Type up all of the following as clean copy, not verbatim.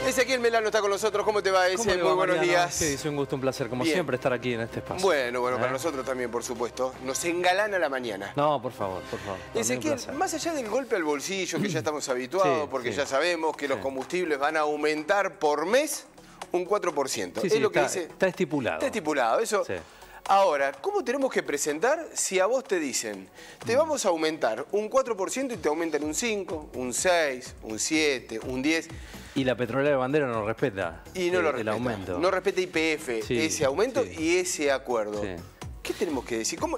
Ezequiel Melano está con nosotros. ¿Cómo te va, Eze? Muy buenos días. Sí, es un gusto, un placer, como siempre, estar aquí en este espacio. Bueno, para nosotros también, por supuesto. Nos engalana la mañana. No, por favor, por favor. Ezequiel, más allá del golpe al bolsillo, que ya estamos habituados, porque ya sabemos que los combustibles van a aumentar por mes un 4%. Sí, es lo que dice. Está estipulado. Está estipulado, eso. Sí. Ahora, ¿cómo tenemos que presentar si a vos te dicen, te vamos a aumentar un 4% y te aumentan un 5, un 6, un 7, un 10? Y la petrolera de bandera no respeta el aumento. No respeta YPF, ese aumento y ese acuerdo. Sí. ¿Qué tenemos que decir? ¿Cómo,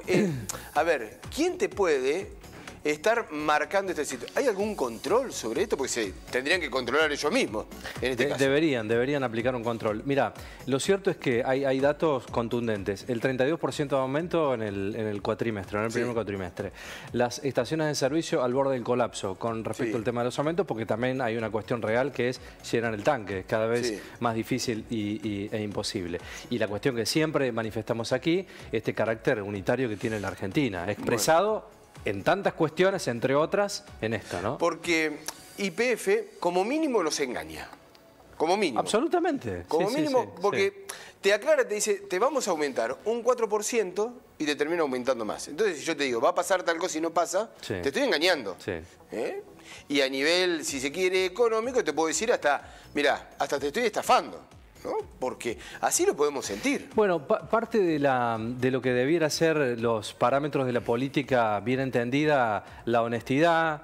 a ver, ¿quién te puede estar marcando esta situación? ¿Hay algún control sobre esto? Porque tendrían que controlar ellos mismos, en este caso. Deberían aplicar un control. Mira, lo cierto es que hay datos contundentes. El 32% de aumento en el cuatrimestre, en el primer cuatrimestre. Las estaciones de servicio al borde del colapso con respecto al tema de los aumentos, porque también hay una cuestión real que es llenar el tanque, cada vez más difícil e imposible. Y la cuestión que siempre manifestamos aquí, este carácter unitario que tiene la Argentina, expresado en tantas cuestiones, entre otras, en esto, ¿no? Porque YPF, como mínimo, nos engaña. Como mínimo. Absolutamente. Como mínimo, porque te aclara, te dice, te vamos a aumentar un 4% y te termina aumentando más. Entonces, si yo te digo, va a pasar tal cosa y no pasa, te estoy engañando. Y a nivel, si se quiere, económico, te puedo decir hasta, mira, hasta te estoy estafando, ¿no? Porque así lo podemos sentir. Bueno, parte de lo que debiera ser los parámetros de la política bien entendida, la honestidad,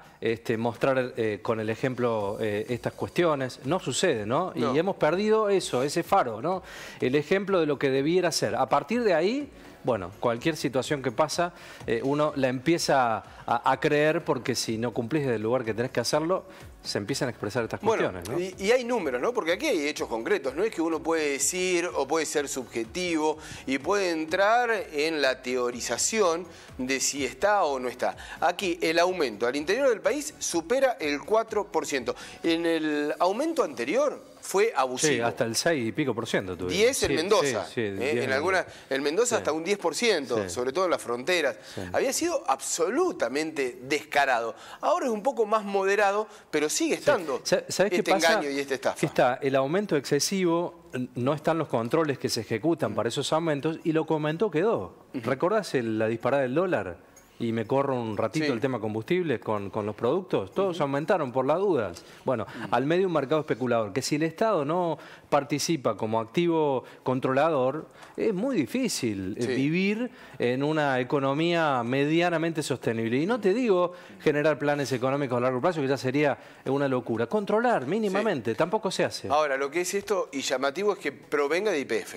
mostrar con el ejemplo estas cuestiones. No sucede, ¿no? Y hemos perdido eso, ese faro, ¿no? El ejemplo de lo que debiera ser. A partir de ahí, bueno, cualquier situación que pasa, uno la empieza a creer, porque si no cumplís desde el lugar que tenés que hacerlo, se empiezan a expresar estas cuestiones, ¿no? Y hay números, ¿no? Porque aquí hay hechos concretos. No es que uno puede decir o puede ser subjetivo y puede entrar en la teorización de si está o no está. Aquí el aumento al interior del país supera el 4%. En el aumento anterior fue abusivo. Sí, hasta el 6 y pico por ciento tuve. 10 en Mendoza. En Mendoza hasta un 10%, sobre todo en las fronteras. Había sido absolutamente descarado. Ahora es un poco más moderado, pero sigue estando engaño y esta estafa. Que está el aumento excesivo, no están los controles que se ejecutan para esos aumentos, y lo que aumentó quedó. ¿Recordás la disparada del dólar? Y me corro un ratito el tema combustibles con los productos, todos aumentaron por las dudas. Bueno, al medio un mercado especulador, que si el Estado no participa como activo controlador, es muy difícil vivir en una economía medianamente sostenible. Y no te digo generar planes económicos a largo plazo, que ya sería una locura. Controlar mínimamente, tampoco se hace. Ahora, lo que es esto y llamativo es que provenga de YPF,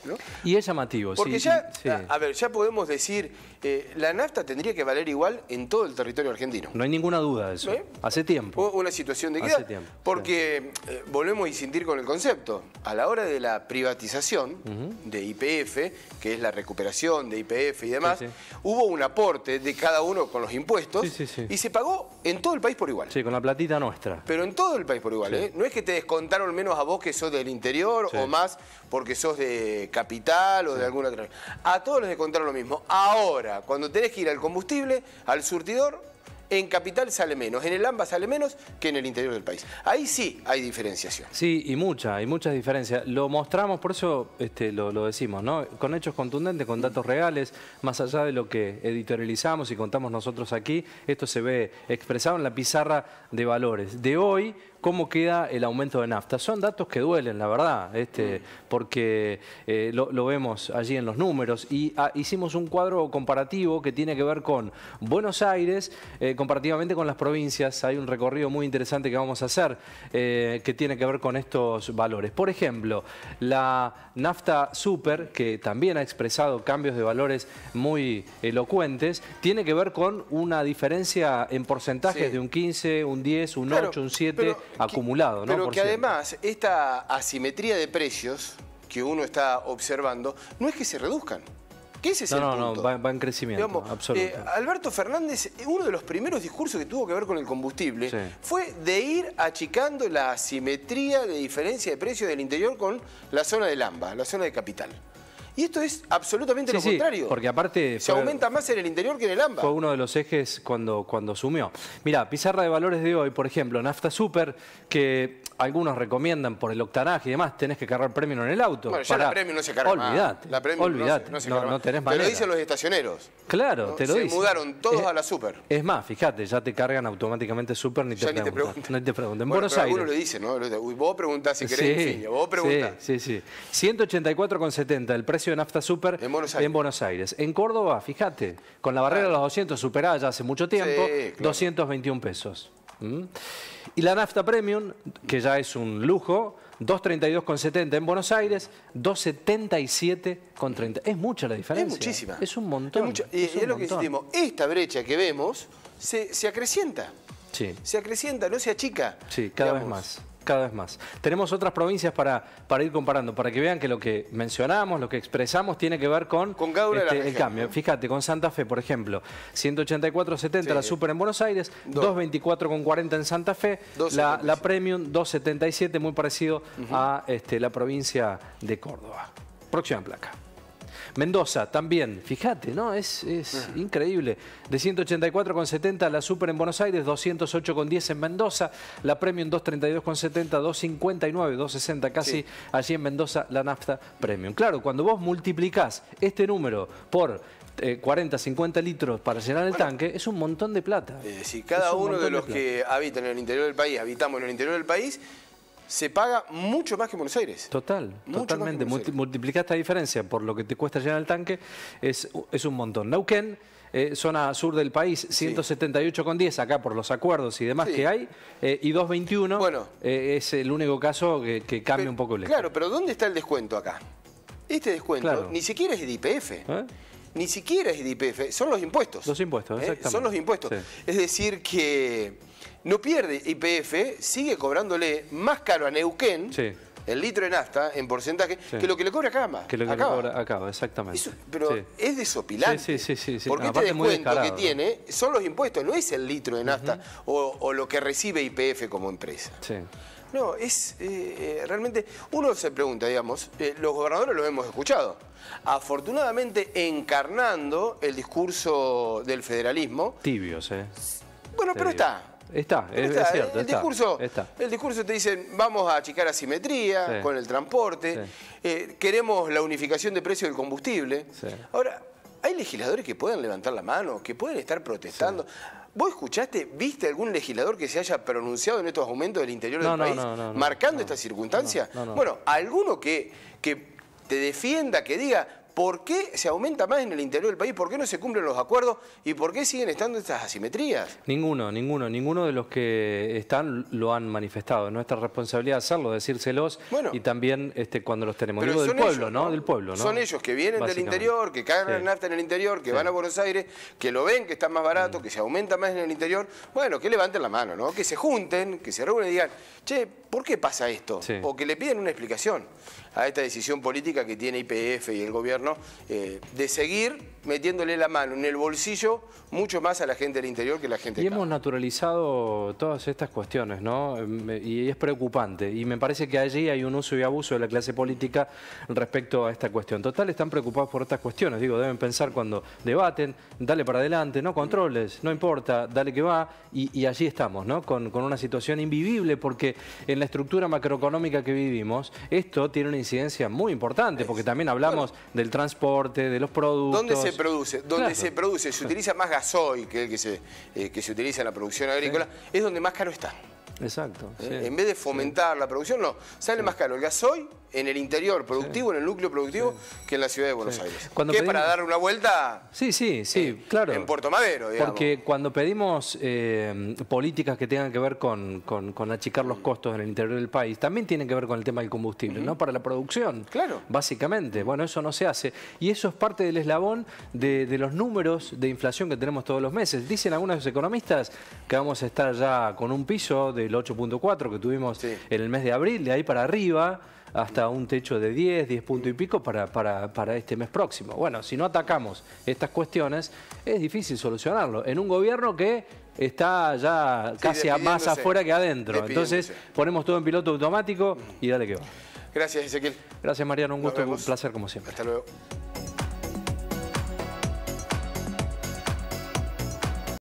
¿no? Y es llamativo, porque ya, a ver, ya podemos decir, la nafta tendría que valer igual en todo el territorio argentino. No hay ninguna duda de eso. Hace tiempo. Una situación de equidad. Porque volvemos a insistir con el concepto. A la hora de la privatización de YPF, que es la recuperación de YPF y demás, hubo un aporte de cada uno con los impuestos y se pagó en todo el país por igual. Sí, con la platita nuestra. Pero en todo el país por igual, ¿eh? No es que te descontaron menos a vos que sos del interior o más porque sos de capital o de alguna otra. A todos les descontaron lo mismo. Ahora, cuando tenés que ir al combustible, al surtidor, en capital sale menos, en el AMBA sale menos que en el interior del país. Ahí sí hay diferenciación. Sí, hay muchas diferencias. Lo mostramos, por eso lo decimos, ¿no? Con hechos contundentes, con datos reales, más allá de lo que editorializamos y contamos nosotros aquí, esto se ve expresado en la pizarra de valores. De hoy, ¿cómo queda el aumento de nafta? Son datos que duelen, la verdad, porque lo vemos allí en los números, y hicimos un cuadro comparativo que tiene que ver con Buenos Aires, comparativamente con las provincias. Hay un recorrido muy interesante que vamos a hacer que tiene que ver con estos valores. Por ejemplo, la nafta super, que también ha expresado cambios de valores muy elocuentes, tiene que ver con una diferencia en porcentajes de un 15, un 10, un 8, un 7... acumulado, ¿no? Pero que además esta asimetría de precios que uno está observando no es que se reduzcan. Que ese es el punto. No, va en crecimiento, digamos, absoluto. Alberto Fernández, uno de los primeros discursos que tuvo que ver con el combustible fue de ir achicando la asimetría de diferencia de precios del interior con la zona del AMBA, la zona de capital. Y esto es absolutamente lo contrario. Porque aparte... Se aumenta más en el interior que en el AMBA. Fue uno de los ejes cuando asumió. Mirá, pizarra de valores de hoy, por ejemplo, Nafta Super, que algunos recomiendan por el octanaje y demás, tenés que cargar premium en el auto. Bueno, ya la premium no se carga más. La premium no tenés manera. Te lo dicen los estacioneros. Claro, ¿no? te lo dicen. Se mudaron todos a la Super. Es más, fíjate, ya te cargan automáticamente Super, ni te preguntan. En Buenos Aires. Algunos le dicen, ¿no? Vos preguntás si querés, vos preguntás. Sí. 184,70 el precio de Nafta Super en Buenos Aires. En Córdoba, fíjate, con la barrera de los 200 superada ya hace mucho tiempo, 221 pesos. Y la Nafta Premium, que ya es un lujo, 232,70 en Buenos Aires, 277,30. Es mucha la diferencia. Es muchísima. Es un montón. Y es lo que decimos, esta brecha que vemos se acrecienta. Sí. Se acrecienta, no se achica. Sí, cada vez más. Cada vez más. Tenemos otras provincias para ir comparando, para que vean que lo que mencionamos, lo que expresamos, tiene que ver con cada una de las el regiones, cambio. ¿No? Fíjate, con Santa Fe, por ejemplo, 184,70 la Super en Buenos Aires, 224,40 en Santa Fe, la Premium 277, muy parecido a la provincia de Córdoba. Próxima placa. Mendoza también, fíjate, ¿no? Es increíble. De 184,70 la Super en Buenos Aires, 208,10 en Mendoza, la Premium 232,70, 259, 260 casi allí en Mendoza la Nafta Premium. Claro, cuando vos multiplicás este número por 40, 50 litros para llenar el tanque, es un montón de plata. Si cada uno de los que habitan en el interior del país, habitamos en el interior del país, se paga mucho más que en Buenos Aires. Totalmente. Multiplicar esta diferencia por lo que te cuesta llenar el tanque es un montón. Neuquén, zona sur del país, 178,10 acá por los acuerdos y demás que hay, y 221 es el único caso que cambia un poco el eje. Claro, pero ¿dónde está el descuento acá? Este descuento ni siquiera es de IPF. Ni siquiera es de IPF, son los impuestos. Los impuestos, exactamente. Son los impuestos. Es decir que no pierde IPF, sigue cobrándole más caro a Neuquén, el litro de nafta en porcentaje, que lo que le cobra acá. Que lo que le cobra acá, exactamente. Pero es desopilante. Sí. Porque este descuento que tiene son los impuestos, no es el litro de nafta o lo que recibe IPF como empresa. No, es realmente... Uno se pregunta, digamos, los gobernadores los hemos escuchado. Afortunadamente, encarnando el discurso del federalismo... Tibios, Bueno, pero está. Es cierto, el discurso te dice, vamos a achicar asimetría con el transporte, queremos la unificación de precios del combustible. Ahora, hay legisladores que pueden levantar la mano, que pueden estar protestando. ¿Vos viste algún legislador que se haya pronunciado en estos aumentos del interior del país, marcando esta circunstancia? Bueno, alguno que te defienda, que diga... ¿Por qué se aumenta más en el interior del país? ¿Por qué no se cumplen los acuerdos? ¿Y por qué siguen estando estas asimetrías? Ninguno de los que están lo han manifestado. Es nuestra responsabilidad hacerlo, decírselos y también cuando los tenemos. Digo, del pueblo, ¿no? Del pueblo, ¿no? Son ellos que vienen del interior, que cagan la nafta en el interior, que van a Buenos Aires, que lo ven que está más barato, que se aumenta más en el interior. Bueno, que levanten la mano, ¿no? Que se junten, que se reúnen y digan, che, ¿por qué pasa esto? O que le piden una explicación a esta decisión política que tiene IPF y el gobierno de seguir metiéndole la mano en el bolsillo mucho más a la gente del interior que la gente de acá. Y hemos naturalizado todas estas cuestiones, ¿no? Y es preocupante. Y me parece que allí hay un uso y abuso de la clase política respecto a esta cuestión. Total, están preocupados por estas cuestiones. Digo, deben pensar cuando debaten, dale para adelante, no controles, no importa, dale que va. Y allí estamos, ¿no? Con una situación invivible porque en la estructura macroeconómica que vivimos, esto tiene una incidencia muy importante porque también hablamos del transporte, de los productos. ¿Dónde se produce? Donde se produce, se utiliza más gasoil que el que se utiliza en la producción agrícola, es donde más caro está. Exacto. En vez de fomentar la producción, no. Sale más caro el gasoil en el interior productivo, en el núcleo productivo, que en la ciudad de Buenos Aires. Que para dar una vuelta claro. En Puerto Madero, digamos. Porque cuando pedimos políticas que tengan que ver con achicar los costos en el interior del país, también tienen que ver con el tema del combustible, ¿no? Para la producción, básicamente. Bueno, eso no se hace. Y eso es parte del eslabón de los números de inflación que tenemos todos los meses. Dicen algunos economistas que vamos a estar ya con un piso del 8.4 que tuvimos en el mes de abril, de ahí para arriba, hasta un techo de 10 puntos y pico para este mes próximo. Bueno, si no atacamos estas cuestiones, es difícil solucionarlo. En un gobierno que está ya casi más afuera que adentro. Entonces ponemos todo en piloto automático y dale que va. Gracias, Ezequiel. Gracias, Mariano. Un gusto y un placer como siempre. Hasta luego.